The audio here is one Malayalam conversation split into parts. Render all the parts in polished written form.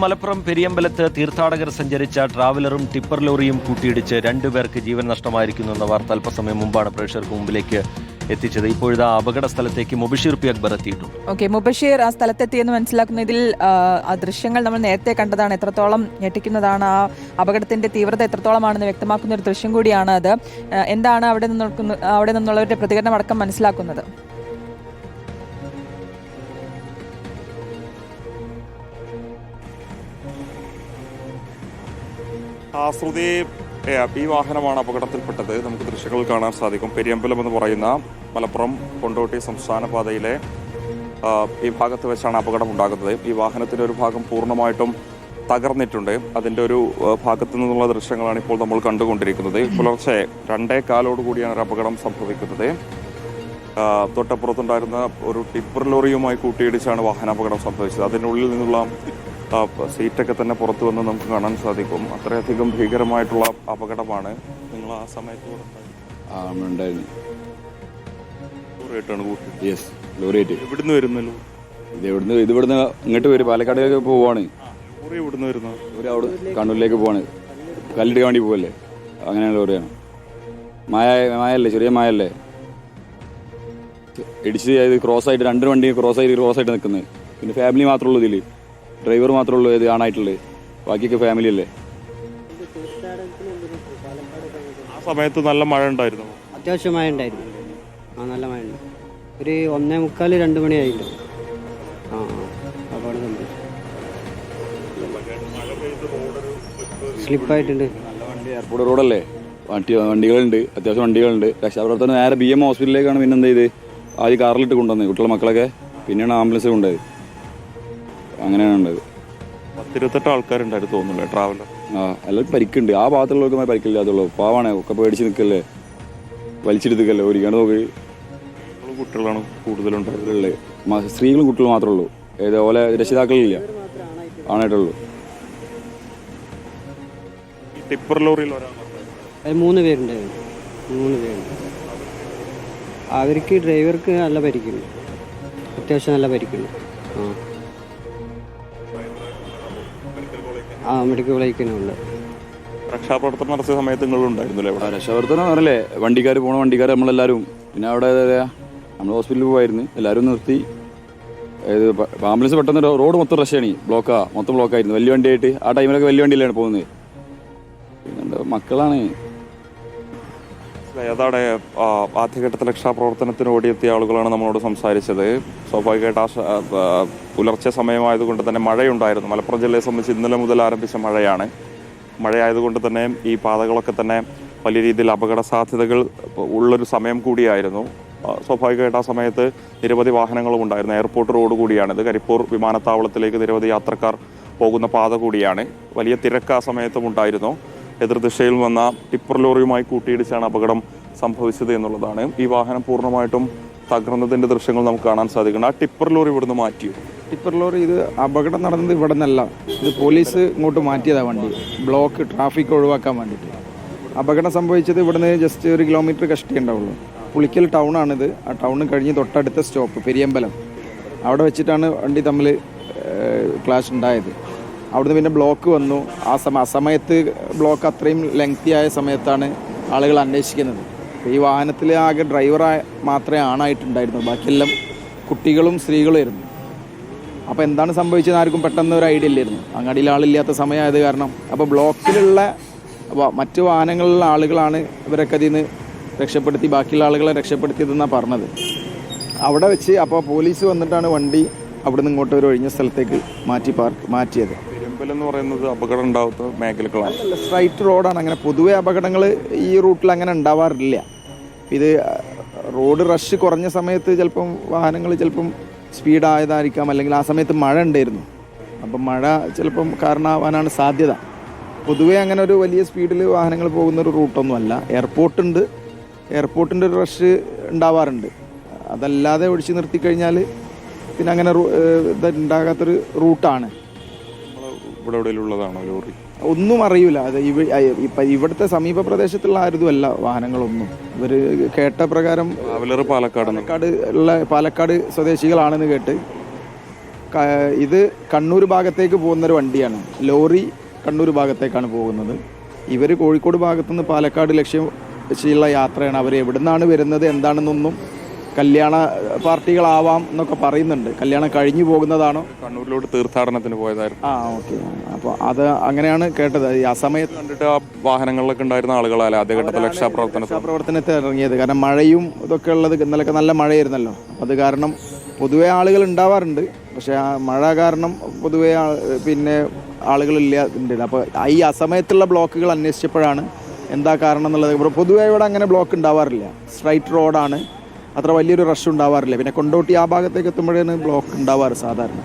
മലപ്പുറം പെരിയമ്പലത്ത് തീർത്ഥാടകർ സഞ്ചരിച്ച ട്രാവലറും ടിപ്പർ ലോറിയും കൂട്ടിയിടിച്ച് 2 പേർക്ക് ജീവൻ നഷ്ടമായിരിക്കുന്നു എന്ന വാർത്ത അല്പസമയം മുമ്പാണ് പ്രേക്ഷകർക്ക് മുമ്പിലേക്ക് എത്തിച്ചത്. ഇപ്പോഴത്തെ അപകട സ്ഥലത്തേക്ക് മുബഷീർ പി അക്ബർ എത്തിയിട്ടുണ്ട്. ഓക്കെ, മുബഷീർ ആ സ്ഥലത്തെത്തിയെന്ന് മനസ്സിലാക്കുന്ന ഇതിൽ ആ ദൃശ്യങ്ങൾ നമ്മൾ നേരത്തെ കണ്ടതാണ്. എത്രത്തോളം ഞെട്ടിക്കുന്നതാണ്, ആ അപകടത്തിന്റെ തീവ്രത എത്രത്തോളമാണെന്ന് വ്യക്തമാക്കുന്ന ഒരു ദൃശ്യം കൂടിയാണ് അത്. എന്താണ് അവിടെ നിന്നുള്ളവരുടെ പ്രതികരണം അടക്കം മനസ്സിലാക്കുന്നത്? ശ്രുതി, ഈ വാഹനമാണ് അപകടത്തിൽപ്പെട്ടത്. നമുക്ക് ദൃശ്യങ്ങൾ കാണാൻ സാധിക്കും. പെരിയമ്പലം എന്ന് പറയുന്ന മലപ്പുറം കൊണ്ടോട്ടി സംസ്ഥാന പാതയിലെ ഈ ഭാഗത്ത് വെച്ചാണ് അപകടം ഉണ്ടാകുന്നത്. ഈ വാഹനത്തിൻ്റെ ഒരു ഭാഗം പൂർണ്ണമായിട്ടും തകർന്നിട്ടുണ്ട്. അതിൻ്റെ ഒരു ഭാഗത്തു നിന്നുള്ള ദൃശ്യങ്ങളാണ് ഇപ്പോൾ നമ്മൾ കണ്ടുകൊണ്ടിരിക്കുന്നത്. പുലർച്ചെ 2:15 കൂടിയാണ് ഒരു അപകടം സംഭവിക്കുന്നത്. തൊട്ടപ്പുറത്തുണ്ടായിരുന്ന ഒരു ടിപ്പർ ലോറിയുമായി കൂട്ടിയിടിച്ചാണ് വാഹനാപകടം സംഭവിച്ചത്. അതിനുള്ളിൽ നിന്നുള്ള സീറ്റൊക്കെ തന്നെ പുറത്തു വന്ന് നമുക്ക് കാണാൻ സാധിക്കും. അത്രയധികം ഭീകരമായിട്ടുള്ള അപകടമാണ്. നിങ്ങൾ ആ സമയത്ത് ഇവിടുന്ന് വരുന്നല്ലോ. ഇവിടുന്ന് ഇങ്ങോട്ട് വരും, പാലക്കാടിലേക്ക് പോവാണ്. ഇവിടുന്ന് വരുന്നത് അവിടെ കണ്ണൂരിലേക്ക് പോവാണ്. കല്ലിട്ട് വേണ്ടി പോവല്ലേ, അങ്ങനെയുള്ള ലോറിയാണ്. മായല്ലേ, ചെറിയ മായല്ലേ ഇടിച്ച് ക്രോസ് ആയിട്ട് 2 വണ്ടി ക്രോസ് ആയിട്ട് നിൽക്കുന്നത്. പിന്നെ ഫാമിലി മാത്രമേ ഉള്ളൂ, ഇതിൽ ഡ്രൈവർ മാത്രമേ ഉള്ളൂ ഇത് ആണായിട്ടുള്ളത്. ബാക്കിയൊക്കെ ഫാമിലി അല്ലേ. ആ സമയത്ത് നല്ല മഴ ഉണ്ടായിരുന്നു. അത്യാവശ്യം മഴ ഉണ്ടായിരുന്നു. നല്ല മഴ ഉണ്ട്. ഒരു 1:45-2 മണിയായില്ല. അപകടം സംഭവിച്ചു. സ്ലിപ്പായിട്ടുണ്ട്. നല്ല വണ്ടി, എയർപോർട്ട് റോഡല്ലേ, വണ്ടികളുണ്ട്, അത്യാവശ്യം വണ്ടികളുണ്ട്. രക്ഷാപ്രവർത്തനം നേരെ BM ഹോസ്പിറ്റലിലേക്കാണ്. പിന്നെ എന്ത് ചെയ്ത് ആദ്യം കാറിലിട്ട് കൊണ്ടുവന്നത് കുട്ടികളെ മക്കളൊക്കെ, പിന്നെയാണ് ആംബുലൻസ് കൊണ്ടുപോയത്. അങ്ങനെയാണ് ഉണ്ടായത്. 28 ആൾക്കാരുണ്ടായിരുന്നു തോന്നുന്നില്ല ട്രാവലർ. എല്ലാവർക്കും പരിക്കുണ്ട്. ആ ഭാഗത്തുള്ളവർക്ക് പരിക്കില്ലാത്തുള്ളൂ. പാവാണ്, ഒക്കെ പേടിച്ച് നിൽക്കല്ലേ, വലിച്ചെടുത്തിക്കല്ലേ, ഒരുക്കാണ്ട് നോക്കി. കുട്ടികളാണ് കൂടുതലുണ്ടായത്. സ്ത്രീകളും കുട്ടികളും മാത്രമേ ഉള്ളൂ. ഇതേപോലെ രക്ഷിതാക്കളില്ല, ആണായിട്ടുള്ളൂ. ടിപ്പർ ലോറിയിൽ 3 പേരുണ്ടായിരുന്നു. 3 പേരുണ്ട്. അവർക്ക് ഡ്രൈവർക്ക് നല്ല പരിക്കുണ്ട്, അത്യാവശ്യം നല്ല പരിക്കുണ്ട്. മെഡിക്കൽ കോളേജിനുണ്ട്. രക്ഷാപ്രവർത്തനം നടത്തിയ സമയത്ത് നിങ്ങളുണ്ടായിരുന്നല്ലേ ഇവിടെ? രക്ഷാപ്രവർത്തനം പറഞ്ഞല്ലേ, വണ്ടിക്കാർ നമ്മളെല്ലാവരും. പിന്നെ അവിടെ നമ്മൾ ഹോസ്പിറ്റലിൽ പോവായിരുന്നു, എല്ലാവരും നിർത്തി. ആംബുലൻസ് പെട്ടെന്ന് റോഡ് മൊത്തം റഷാണ്, മൊത്തം ബ്ലോക്കായിരുന്നു. വലിയ വണ്ടിയായിട്ട് ആ ടൈമിലൊക്കെ വലിയ വണ്ടിയിലാണ് പോകുന്നത്. പിന്നെ മക്കളാണ്. ഏതാണ് ആദ്യഘട്ടത്തിൽ രക്ഷാപ്രവർത്തനത്തിന് ഓടിയെത്തിയ ആളുകളാണ് നമ്മളോട് സംസാരിച്ചത്. സ്വാഭാവികമായിട്ട് പുലർച്ചെ സമയമായതുകൊണ്ട് തന്നെ മഴയുണ്ടായിരുന്നു. മലപ്പുറം ജില്ലയെ സംബന്ധിച്ച് ഇന്നലെ മുതൽ ആരംഭിച്ച മഴയാണ്. മഴയായതുകൊണ്ട് തന്നെ ഈ പാതകളൊക്കെ തന്നെ വലിയ രീതിയിൽ അപകട സാധ്യതകൾ ഉള്ളൊരു സമയം കൂടിയായിരുന്നു. സ്വാഭാവികമായിട്ട് ആ സമയത്ത് നിരവധി വാഹനങ്ങളും ഉണ്ടായിരുന്നു. എയർപോർട്ട് റോഡ് കൂടിയാണിത്. കരിപ്പൂർ വിമാനത്താവളത്തിലേക്ക് നിരവധി യാത്രക്കാർ പോകുന്ന പാത കൂടിയാണ്. വലിയ തിരക്ക് ആ സമയത്തും ഉണ്ടായിരുന്നു. എതിർദിശയിൽ വന്ന ടിപ്പർ ലോറിയുമായി കൂട്ടിയിടിച്ചാണ് അപകടം സംഭവിച്ചത് എന്നുള്ളതാണ്. ഈ വാഹനം പൂർണ്ണമായിട്ടും തകർന്നതിൻ്റെ ദൃശ്യങ്ങൾ നമുക്ക് കാണാൻ സാധിക്കണം. ആ ടിപ്പർ ലോറി ഇവിടുന്ന് മാറ്റിയോ? ടിപ്പർ ലോറി ഇത് അപകടം നടന്നത് ഇവിടെ നിന്നല്ല, ഇത് പോലീസ് ഇങ്ങോട്ട് മാറ്റിയതാണ് വണ്ടി. ബ്ലോക്ക് ട്രാഫിക് ഒഴിവാക്കാൻ വേണ്ടിയിട്ട്. അപകടം സംഭവിച്ചത് ഇവിടുന്ന് ജസ്റ്റ് 1 കിലോമീറ്റർ കഷ്ടി ഉണ്ടാവുള്ളൂ. പുളിക്കൽ ടൗണാണിത്. ആ ടൗണ് കഴിഞ്ഞ് തൊട്ടടുത്ത സ്റ്റോപ്പ് പെരിയമ്പലം, അവിടെ വെച്ചിട്ടാണ് വണ്ടി തമ്മിൽ ക്ലാഷ് ഉണ്ടായത്. അവിടുന്ന് പിന്നെ ബ്ലോക്ക് വന്നു. ആ സമയത്ത് ബ്ലോക്ക് അത്രയും ലെങ്തി ആയ സമയത്താണ് ആളുകൾ അന്വേഷിക്കുന്നത്. ഈ വാഹനത്തിൽ ആകെ ഡ്രൈവർ മാത്രമേ ആണായിട്ടുണ്ടായിരുന്നു, ബാക്കിയെല്ലാം കുട്ടികളും സ്ത്രീകളുമായിരുന്നു. അപ്പോൾ എന്താണ് സംഭവിച്ചത് ആർക്കും പെട്ടെന്ന് ഒരു ഐഡിയ ഇല്ലായിരുന്നു. അങ്ങാടിയിൽ ആളില്ലാത്ത സമയമായത് കാരണം. അപ്പോൾ ബ്ലോക്കിലുള്ള മറ്റു വാഹനങ്ങളിലുള്ള ആളുകളാണ് ഇവരൊക്കെ അതിൽ നിന്ന് രക്ഷപ്പെടുത്തി, ബാക്കിയുള്ള ആളുകളെ രക്ഷപ്പെടുത്തിയതെന്നാണ് പറഞ്ഞത്. അവിടെ വെച്ച് അപ്പോൾ പോലീസ് വന്നിട്ടാണ് വണ്ടി അവിടെ നിന്ന് ഇങ്ങോട്ട് ഒരു ഒഴിഞ്ഞ സ്ഥലത്തേക്ക് മാറ്റിയത്. പെരിയമ്പലം എന്ന് പറയുന്നത് അപകടം ഉണ്ടാകുന്ന മേഖലകളാണ്. സ്ട്രൈറ്റ് റോഡാണ്. അങ്ങനെ പൊതുവെ അപകടങ്ങൾ ഈ റൂട്ടിൽ അങ്ങനെ ഉണ്ടാവാറില്ല. ഇത് റോഡ് റഷ് കുറഞ്ഞ സമയത്ത് ചിലപ്പം വാഹനങ്ങൾ ചിലപ്പം സ്പീഡായതായിരിക്കാം, അല്ലെങ്കിൽ ആ സമയത്ത് മഴ ഉണ്ടായിരുന്നു. അപ്പം മഴ ചിലപ്പം കാരണമാവാനാണ് സാധ്യത. പൊതുവേ അങ്ങനെ ഒരു വലിയ സ്പീഡിൽ വാഹനങ്ങൾ പോകുന്നൊരു റൂട്ടൊന്നുമല്ല. എയർപോർട്ടിൻ്റെ ഒരു റഷ് ഉണ്ടാവാറുണ്ട്. അതല്ലാതെ ഒഴിച്ചു നിർത്തിക്കഴിഞ്ഞാൽ പിന്നെ അങ്ങനെ ഉണ്ടാകാത്തൊരു റൂട്ടാണ്. ഒന്നും അറിയില്ല. അത് ഇവിടുത്തെ സമീപ പ്രദേശത്തുള്ള ആരുതുമല്ല വാഹനങ്ങളൊന്നും. ഇവർ കേട്ട പ്രകാരം പാലക്കാട് സ്വദേശികളാണെന്ന് കേട്ട് ഇത് കണ്ണൂർ ഭാഗത്തേക്ക് പോകുന്നൊരു വണ്ടിയാണ്. ലോറി കണ്ണൂർ ഭാഗത്തേക്കാണ് പോകുന്നത്. ഇവർ കോഴിക്കോട് ഭാഗത്തുനിന്ന് പാലക്കാട് ലക്ഷ്യം വെച്ചുള്ള യാത്രയാണ്. അവർ എവിടെ നിന്നാണ് വരുന്നത് എന്താണെന്നൊന്നും, കല്യാണ പാർട്ടികളാവാം എന്നൊക്കെ പറയുന്നുണ്ട്. കല്യാണം കഴിഞ്ഞു പോകുന്നതാണോ? കണ്ണൂരിലോട്ട് തീർത്ഥാടനത്തിന് പോയതായിരുന്നു. ഓക്കെ. അപ്പോൾ അത് അങ്ങനെയാണ് കേട്ടത്. ആ സമയത്ത് കണ്ടിട്ട് ആ വാഹനങ്ങളിലൊക്കെ ഉണ്ടായിരുന്ന ആളുകളല്ലേ ആദ്യഘട്ടത്തിൽ രക്ഷാപ്രവർത്തനത്തിൽ ഇറങ്ങിയത്. കാരണം മഴയും ഇതൊക്കെ ഉള്ളത്, ഇന്നലൊക്കെ നല്ല മഴയായിരുന്നല്ലോ. അത് കാരണം പൊതുവെ ആളുകൾ ഉണ്ടാവാറുണ്ട്, പക്ഷേ ആ മഴ കാരണം പൊതുവെ പിന്നെ ആളുകളില്ല ഉണ്ട്. അപ്പോൾ ഈ അസമയത്തുള്ള ബ്ലോക്കുകൾ അന്വേഷിച്ചപ്പോഴാണ് എന്താ കാരണം എന്നുള്ളത്. പൊതുവെ ഇവിടെ അങ്ങനെ ബ്ലോക്ക് ഉണ്ടാവാറില്ല. സ്ട്രൈറ്റ് റോഡാണ്, അത്ര വലിയൊരു റഷ് ഉണ്ടാവാറില്ല. പിന്നെ കൊണ്ടോട്ടി ആ ഭാഗത്തേക്ക് എത്തുമ്പോഴാണ് ബ്ലോക്ക് ഉണ്ടാവാറ് സാധാരണ.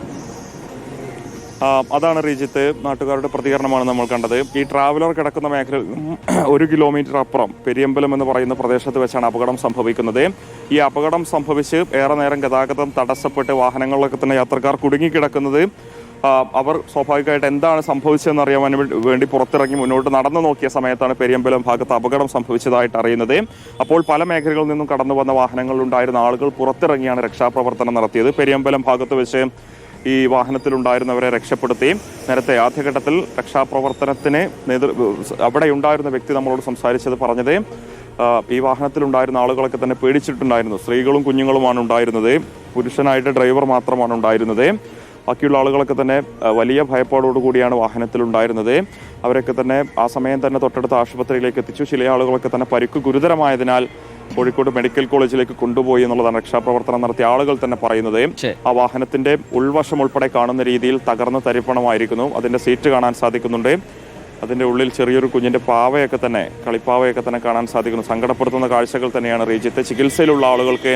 അതാണ് റീജിത്ത്, നാട്ടുകാരുടെ പ്രതികരണമാണ് നമ്മൾ കണ്ടത്. ഈ ട്രാവലർ കിടക്കുന്ന മേഖല 1 കിലോമീറ്റർ അപ്പുറം പെരിയമ്പലം എന്ന് പറയുന്ന പ്രദേശത്ത് വെച്ചാണ് അപകടം സംഭവിക്കുന്നത്. ഈ അപകടം സംഭവിച്ച് ഏറെ നേരം ഗതാഗതം തടസ്സപ്പെട്ട് വാഹനങ്ങളിലൊക്കെ തന്നെ യാത്രക്കാർ കുടുങ്ങിക്കിടക്കുന്നത് അവർ സ്വാഭാവികമായിട്ട് എന്താണ് സംഭവിച്ചതെന്ന് അറിയാൻ വേണ്ടി പുറത്തിറങ്ങി മുന്നോട്ട് നടന്നു നോക്കിയ സമയത്താണ് പെരിയമ്പലം ഭാഗത്ത് അപകടം സംഭവിച്ചതായിട്ട് അറിയുന്നത്. അപ്പോൾ പല മേഖലകളിൽ നിന്നും കടന്നു വന്ന വാഹനങ്ങളിലുണ്ടായിരുന്ന ആളുകൾ പുറത്തിറങ്ങിയാണ് രക്ഷാപ്രവർത്തനം നടത്തിയത്. പെരിയമ്പലം ഭാഗത്ത് വെച്ച് ഈ വാഹനത്തിലുണ്ടായിരുന്നവരെ രക്ഷപ്പെടുത്തി. നേരത്തെ ആദ്യഘട്ടത്തിൽ രക്ഷാപ്രവർത്തനത്തിന് അവിടെ ഉണ്ടായിരുന്ന വ്യക്തി നമ്മളോട് സംസാരിച്ചത് പറഞ്ഞത് ഈ വാഹനത്തിലുണ്ടായിരുന്ന ആളുകളൊക്കെ തന്നെ പേടിച്ചിട്ടുണ്ടായിരുന്നു. സ്ത്രീകളും കുഞ്ഞുങ്ങളുമാണ് ഉണ്ടായിരുന്നത്, പുരുഷനായിട്ട് ഡ്രൈവർ മാത്രമാണ് ഉണ്ടായിരുന്നത്. ബാക്കിയുള്ള ആളുകളൊക്കെ തന്നെ വലിയ ഭയപ്പാടോടുകൂടിയാണ് വാഹനത്തിലുണ്ടായിരുന്നത്. അവരൊക്കെ തന്നെ ആ സമയം തന്നെ തൊട്ടടുത്ത ആശുപത്രിയിലേക്ക് എത്തിച്ചു. ചില ആളുകളൊക്കെ തന്നെ പരിക്ക് ഗുരുതരമായതിനാൽ കോഴിക്കോട് മെഡിക്കൽ കോളേജിലേക്ക് കൊണ്ടുപോയി എന്നുള്ളതാണ് രക്ഷാപ്രവർത്തനം നടത്തിയ ആളുകൾ തന്നെ പറയുന്നത്. ആ വാഹനത്തിന്റെ ഉൾവശം ഉൾപ്പെടെ കാണുന്ന രീതിയിൽ തകർന്ന് തരിപ്പണമായിരിക്കുന്നു. അതിന്റെ സീറ്റ് കാണാൻ സാധിക്കുന്നുണ്ട്. അതിന്റെ ഉള്ളിൽ ചെറിയൊരു കുഞ്ഞിന്റെ പാവയൊക്കെ തന്നെ, കളിപ്പാവയൊക്കെ തന്നെ കാണാൻ സാധിക്കുന്നു. സങ്കടപ്പെടുത്തുന്ന കാഴ്ചകൾ തന്നെയാണ് റീജിത്ത്. ചികിത്സയിലുള്ള ആളുകൾക്ക്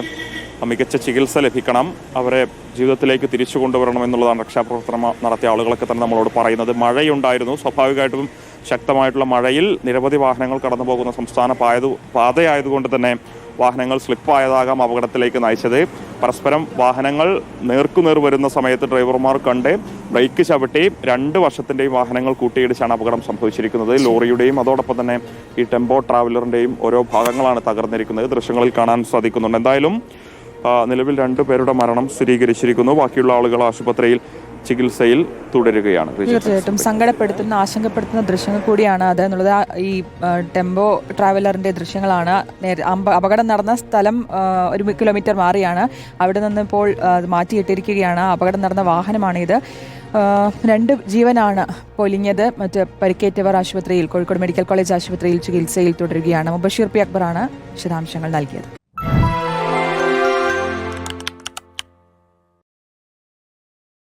മികച്ച ചികിത്സ ലഭിക്കണം, അവരെ ജീവിതത്തിലേക്ക് തിരിച്ചു കൊണ്ടുവരണം എന്നുള്ളതാണ് രക്ഷാപ്രവർത്തനം നടത്തിയ ആളുകളൊക്കെ തന്നെ നമ്മളോട് പറയുന്നത്. മഴയുണ്ടായിരുന്നു, സ്വാഭാവികമായിട്ടും ശക്തമായിട്ടുള്ള മഴയിൽ നിരവധി വാഹനങ്ങൾ കടന്നു പോകുന്ന സംസ്ഥാന പാതയായതുകൊണ്ട് തന്നെ വാഹനങ്ങൾ സ്ലിപ്പായതാകാം അപകടത്തിലേക്ക് നയിച്ചത്. പരസ്പരം വാഹനങ്ങൾ നേർക്കുനേർ വരുന്ന സമയത്ത് ഡ്രൈവർമാർ കണ്ട് ബ്രേക്ക് ചവിട്ടി 2 വർഷത്തിൻ്റെയും വാഹനങ്ങൾ കൂട്ടിയിടിച്ചാണ് അപകടം സംഭവിച്ചിരിക്കുന്നത്. ലോറിയുടെയും അതോടൊപ്പം തന്നെ ഈ ടെമ്പോ ട്രാവലറിൻ്റെയും ഓരോ ഭാഗങ്ങളാണ് തകർന്നിരിക്കുന്നത്. ദൃശ്യങ്ങളിൽ കാണാൻ സാധിക്കുന്നുണ്ട്. എന്തായാലും നിലവിൽ 2 പേരുടെ മരണം സ്ഥിരീകരിച്ചിരിക്കുന്നു. ബാക്കിയുള്ള ആളുകൾ ആശുപത്രിയിൽ ചികിത്സയിൽ തുടരുകയാണ്. തീർച്ചയായിട്ടും സങ്കടപ്പെടുത്തുന്ന, ആശങ്കപ്പെടുത്തുന്ന ദൃശ്യങ്ങൾ കൂടിയാണ് അത് എന്നുള്ളത്. ഈ ടെമ്പോ ട്രാവലറിന്റെ ദൃശ്യങ്ങളാണ്. അപകടം നടന്ന സ്ഥലം 1 കിലോമീറ്റർ മാറിയാണ്. അവിടെ നിന്ന് ഇപ്പോൾ മാറ്റിയിട്ടിരിക്കുകയാണ്. അപകടം നടന്ന വാഹനമാണിത്. 2 ജീവനാണ് പൊലിഞ്ഞത്. മറ്റ് പരിക്കേറ്റവർ ആശുപത്രിയിൽ, കോഴിക്കോട് മെഡിക്കൽ കോളേജ് ആശുപത്രിയിൽ ചികിത്സയിൽ തുടരുകയാണ്. മുബഷീർ പി അക്ബറാണ് വിശദാംശങ്ങൾ നൽകിയത്.